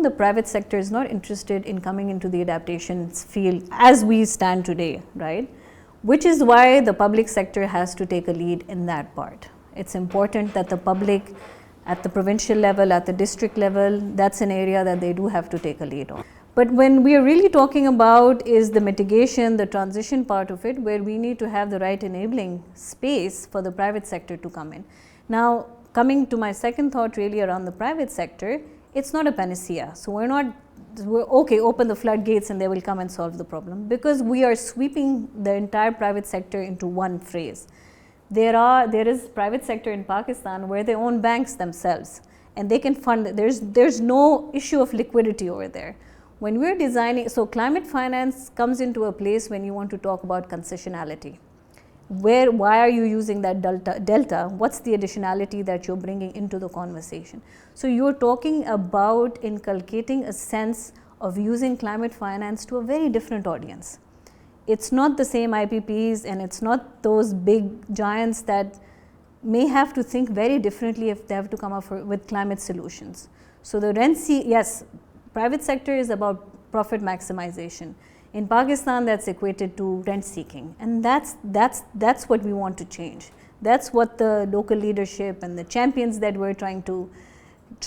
The private sector is not interested in coming into the adaptation field as we stand today, right? Which is why the public sector has to take a lead in that part. It's important that the public at the provincial level, at the district level, that's an area that they do have to take a lead on. But when we are really talking about is the mitigation, the transition part of it, where we need to have the right enabling space for the private sector to come in. Now, coming to my second thought really around the private sector, it's not a panacea. So we're okay, open the floodgates and they will come and solve the problem, because we are sweeping the entire private sector into one phrase. There is private sector in Pakistan where they own banks themselves and they can fund, there's no issue of liquidity over there. When we're designing, so climate finance comes into a place when you want to talk about concessionality. Why are you using that delta? What's the additionality that you're bringing into the conversation? So you're talking about inculcating a sense of using climate finance to a very different audience. It's not the same IPPs and it's not those big giants that may have to think very differently if they have to come up with climate solutions. So the yes, private sector is about profit maximization. In Pakistan, that's equated to rent seeking, and that's what we want to change. That's what the local leadership and the champions that we're trying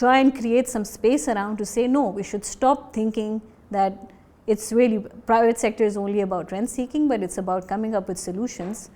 and create some space around to say, no, we should stop thinking that it's really private sector is only about rent seeking, but it's about coming up with solutions